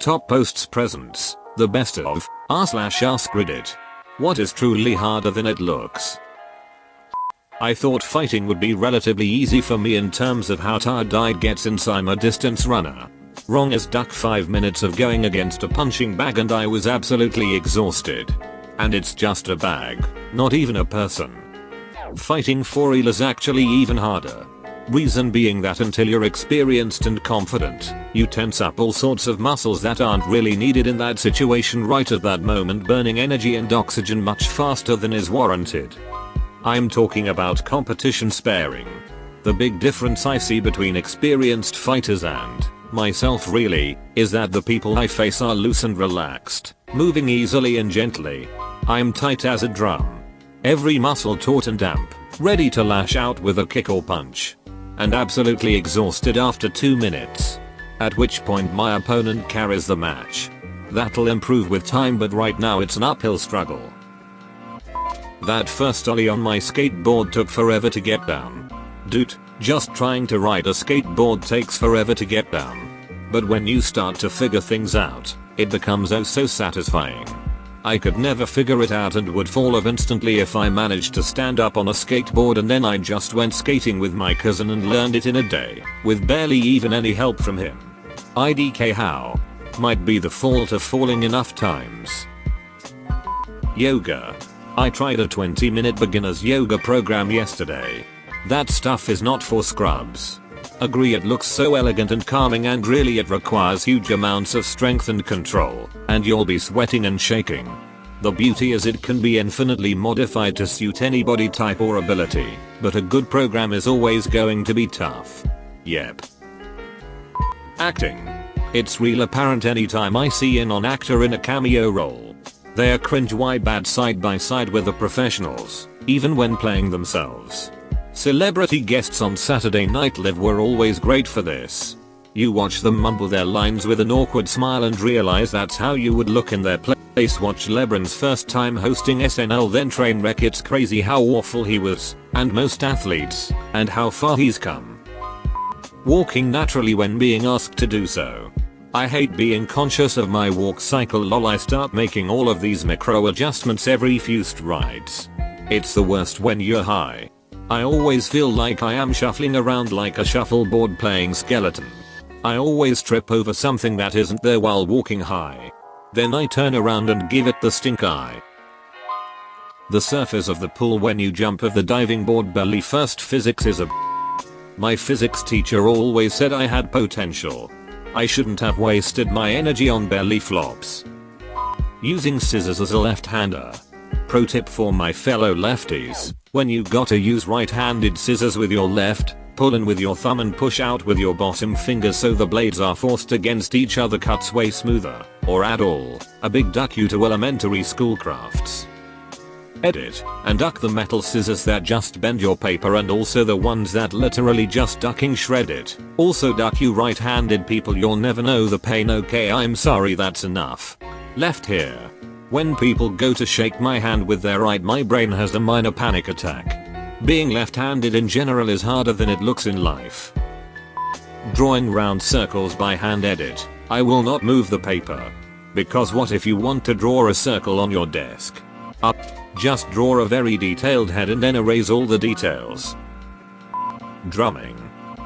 Top posts presents, the best of, r/Askreddit. What is truly harder than it looks? I thought fighting would be relatively easy for me in terms of how tired I'd get since I'm a distance runner. Wrong as duck. 5 minutes of going against a punching bag and I was absolutely exhausted. And it's just a bag, not even a person. Fighting for real is actually even harder. Reason being that until you're experienced and confident, you tense up all sorts of muscles that aren't really needed in that situation right at that moment, burning energy and oxygen much faster than is warranted. I'm talking about competition sparring. The big difference I see between experienced fighters and myself really, is that the people I face are loose and relaxed, moving easily and gently. I'm tight as a drum. Every muscle taut and damp, ready to lash out with a kick or punch. And absolutely exhausted after 2 minutes. At which point my opponent carries the match. That'll improve with time, but right now it's an uphill struggle. That first ollie on my skateboard took forever to get down. Dude, just trying to ride a skateboard takes forever to get down. But when you start to figure things out, it becomes oh so satisfying. I could never figure it out and would fall off instantly if I managed to stand up on a skateboard, and then I just went skating with my cousin and learned it in a day, with barely even any help from him. IDK how? Might be the fault of falling enough times. Yoga. I tried a 20-minute beginner's yoga program yesterday. That stuff is not for scrubs. Agree, it looks so elegant and calming, and really it requires huge amounts of strength and control, and you'll be sweating and shaking. The beauty is it can be infinitely modified to suit any body type or ability, but a good program is always going to be tough. Yep. Acting. It's real apparent anytime I see an actor in a cameo role. They're cringe-why bad side by side with the professionals, even when playing themselves. Celebrity guests on Saturday Night Live were always great for this. You watch them mumble their lines with an awkward smile and realize that's how you would look in their place. Watch LeBron's first time hosting SNL, then train wreck. It's crazy how awful he was, and most athletes, and how far he's come. Walking naturally when being asked to do so. I hate being conscious of my walk cycle. Lol, I start making all of these micro adjustments every few strides. It's the worst when you're high. I always feel like I am shuffling around like a shuffleboard playing skeleton. I always trip over something that isn't there while walking high. Then I turn around and give it the stink eye. The surface of the pool when you jump off the diving board belly first. Physics is a My physics teacher always said I had potential. I shouldn't have wasted my energy on belly flops. Using scissors as a left-hander. Pro tip for my fellow lefties. When you gotta use right-handed scissors with your left, pull in with your thumb and push out with your bottom finger so the blades are forced against each other. Cuts way smoother, or at all. A big duck you to elementary school crafts. Edit, and duck the metal scissors that just bend your paper, and also the ones that literally just ducking shred it. Also duck you right-handed people, you'll never know the pain. Okay, I'm sorry, that's enough. Left here. When people go to shake my hand with their right, my brain has a minor panic attack. Being left-handed in general is harder than it looks in life. Drawing round circles by hand. Edit. I will not move the paper. Because what if you want to draw a circle on your desk? Up. Just draw a very detailed head and then erase all the details. Drumming.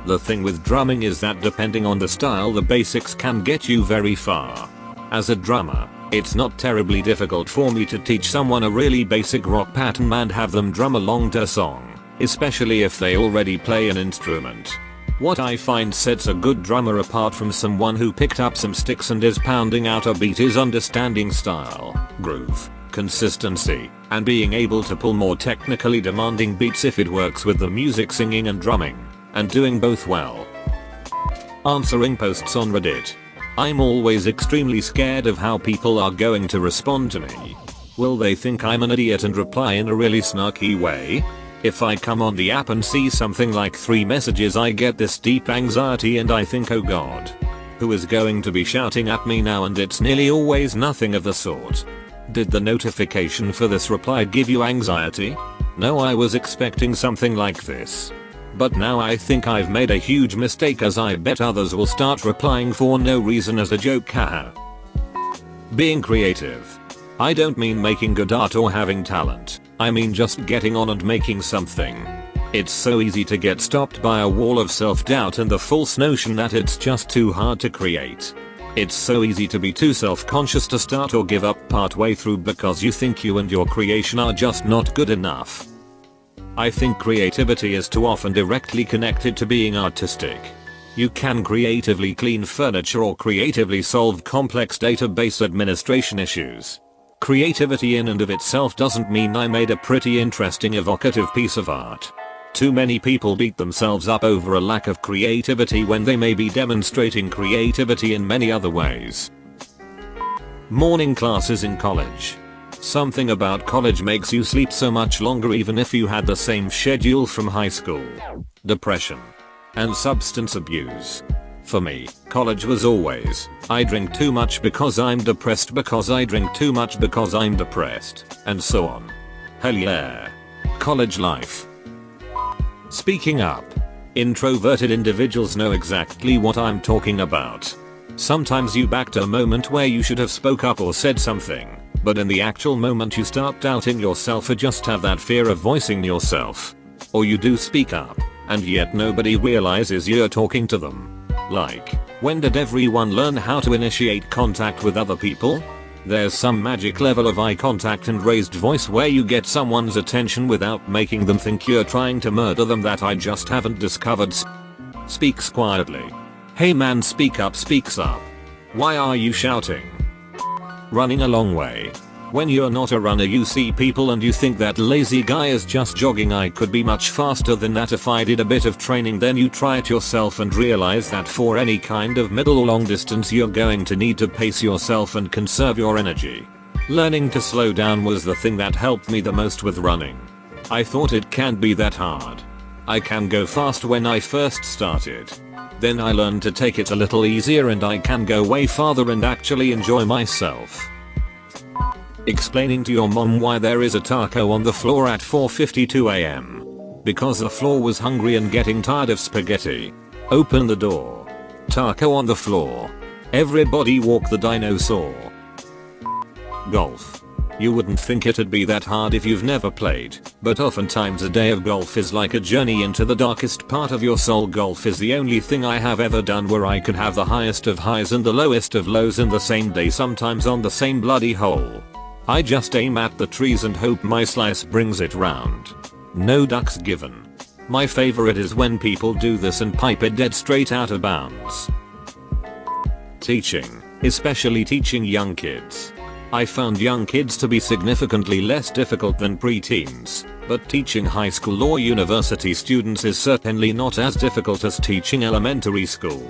The thing with drumming is that depending on the style, the basics can get you very far. As a drummer, it's not terribly difficult for me to teach someone a really basic rock pattern and have them drum along to a song, especially if they already play an instrument. What I find sets a good drummer apart from someone who picked up some sticks and is pounding out a beat is understanding style, groove, consistency, and being able to pull more technically demanding beats if it works with the music, singing and drumming, and doing both well. Answering posts on Reddit. I'm always extremely scared of how people are going to respond to me. Will they think I'm an idiot and reply in a really snarky way? If I come on the app and see something like 3 messages, I get this deep anxiety and I think, oh god, who is going to be shouting at me now? And it's nearly always nothing of the sort. Did the notification for this reply give you anxiety? No, I was expecting something like this. But now I think I've made a huge mistake, as I bet others will start replying for no reason as a joke. Haha. Being creative. I don't mean making good art or having talent. I mean just getting on and making something. It's so easy to get stopped by a wall of self-doubt and the false notion that it's just too hard to create. It's so easy to be too self-conscious to start or give up partway through because you think you and your creation are just not good enough. I think creativity is too often directly connected to being artistic. You can creatively clean furniture or creatively solve complex database administration issues. Creativity in and of itself doesn't mean I made a pretty interesting evocative piece of art. Too many people beat themselves up over a lack of creativity when they may be demonstrating creativity in many other ways. Morning classes in college. Something about college makes you sleep so much longer even if you had the same schedule from high school. Depression. And substance abuse. For me, college was always, I drink too much because I'm depressed because I drink too much because I'm depressed, and so on. Hell yeah. College life. Speaking up. Introverted individuals know exactly what I'm talking about. Sometimes you backed a moment where you should have spoke up or said something, but in the actual moment you start doubting yourself or just have that fear of voicing yourself. Or you do speak up, and yet nobody realizes you're talking to them. Like, when did everyone learn how to initiate contact with other people? There's some magic level of eye contact and raised voice where you get someone's attention without making them think you're trying to murder them that I just haven't discovered. Speaks quietly. Hey man, speak up, speaks up. Why are you shouting? Running a long way. When you're not a runner you see people and you think that lazy guy is just jogging. I could be much faster than that if I did a bit of training. Then you try it yourself and realize that for any kind of middle or long distance you're going to need to pace yourself and conserve your energy. Learning to slow down was the thing that helped me the most with running. I thought it can't be that hard. I can go fast when I first started. Then I learned to take it a little easier and I can go way farther and actually enjoy myself. Explaining to your mom why there is a taco on the floor at 4:52 am. Because the floor was hungry and getting tired of spaghetti. Open the door. Taco on the floor. Everybody walk the dinosaur. Golf. You wouldn't think it'd be that hard if you've never played, but oftentimes a day of golf is like a journey into the darkest part of your soul. Golf is the only thing I have ever done where I could have the highest of highs and the lowest of lows in the same day, sometimes on the same bloody hole. I just aim at the trees and hope my slice brings it round. No ducks given. My favorite is when people do this and pipe it dead straight out of bounds. Teaching, especially teaching young kids. I found young kids to be significantly less difficult than preteens, but teaching high school or university students is certainly not as difficult as teaching elementary school.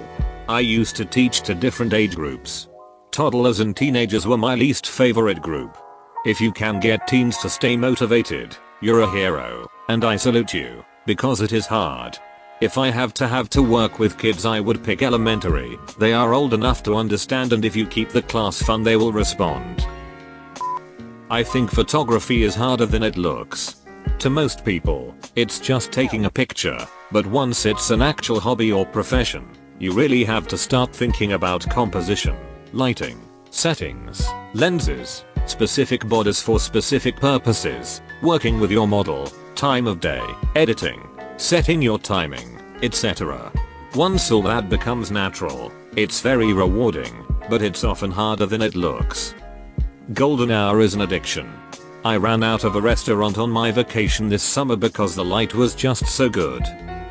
I used to teach to different age groups. Toddlers and teenagers were my least favorite group. If you can get teens to stay motivated, you're a hero, and I salute you, because it is hard. If I have to work with kids I would pick elementary. They are old enough to understand and if you keep the class fun they will respond. I think photography is harder than it looks. To most people, it's just taking a picture, but once it's an actual hobby or profession, you really have to start thinking about composition, lighting, settings, lenses, specific borders for specific purposes, working with your model, time of day, editing, setting your timing, etc. Once all that becomes natural, it's very rewarding, but it's often harder than it looks. Golden hour is an addiction. I ran out of a restaurant on my vacation this summer because the light was just so good.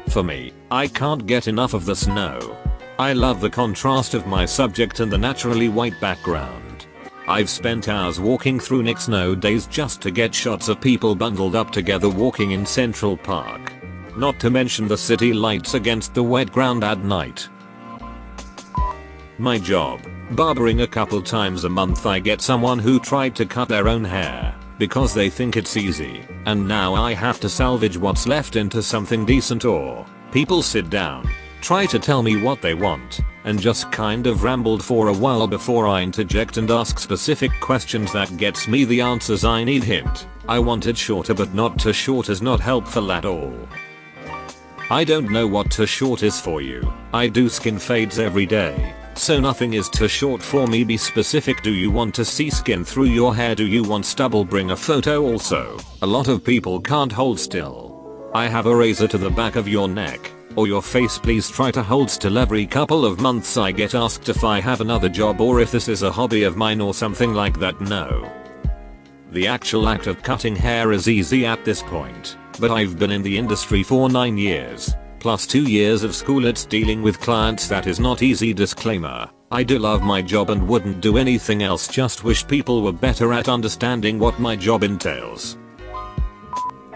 For me, I can't get enough of the snow. I love the contrast of my subject and the naturally white background. I've spent hours walking through Nick snow days just to get shots of people bundled up together walking in Central Park. Not to mention the city lights against the wet ground at night. My job, barbering. A couple times a month I get someone who tried to cut their own hair because they think it's easy, and now I have to salvage what's left into something decent, or people sit down, try to tell me what they want, and just kind of rambled for a while before I interject and ask specific questions that gets me the answers I need. Hint, I want it shorter, but not too short is not helpful at all. I don't know what too short is for you. I do skin fades every day. So nothing is too short for me. Be specific. Do you want to see skin through your hair? Do you want stubble? Bring a photo. Also, a lot of people can't hold still. I have a razor to the back of your neck or your face. Please try to hold still. Every couple of months I get asked if I have another job or if this is a hobby of mine or something like that. No. The actual act of cutting hair is easy at this point, but I've been in the industry for 9 years. Plus 2 years of school. It's dealing with clients that is not easy. Disclaimer, I do love my job and wouldn't do anything else. Just wish people were better at understanding what my job entails.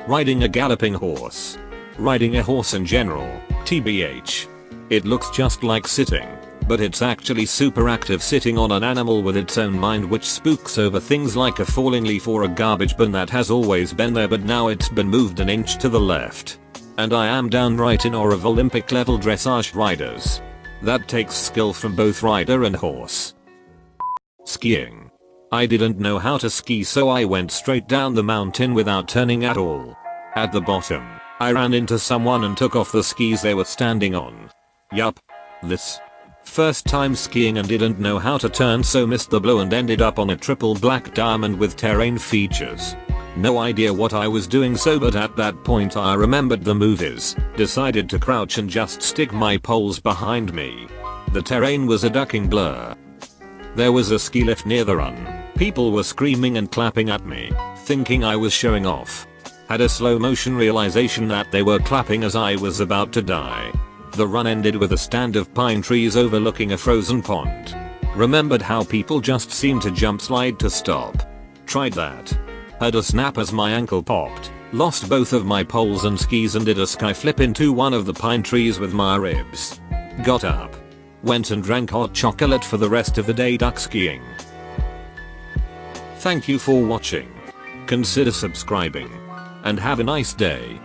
Riding a galloping horse. Riding a horse in general, TBH. It looks just like sitting, but it's actually super active. Sitting on an animal with its own mind which spooks over things like a falling leaf or a garbage bin that has always been there but now it's been moved an inch to the left. And I am downright in awe of Olympic level dressage riders. That takes skill from both rider and horse. Skiing. I didn't know how to ski, so I went straight down the mountain without turning at all. At the bottom, I ran into someone and took off the skis they were standing on. Yup. This. First time skiing and didn't know how to turn, so missed the blow and ended up on a triple black diamond with terrain features. No idea what I was doing, but at that point I remembered the movies, decided to crouch and just stick my poles behind me. The terrain was a ducking blur. There was a ski lift near the run. People were screaming and clapping at me, thinking I was showing off. Had a slow motion realization that they were clapping as I was about to die. The run ended with a stand of pine trees overlooking a frozen pond. Remembered how people just seemed to jump slide to stop. Tried that. Had a snap as my ankle popped, lost both of my poles and skis and did a sky flip into one of the pine trees with my ribs. Got up. Went and drank hot chocolate for the rest of the day duck skiing. Thank you for watching. Consider subscribing. And have a nice day.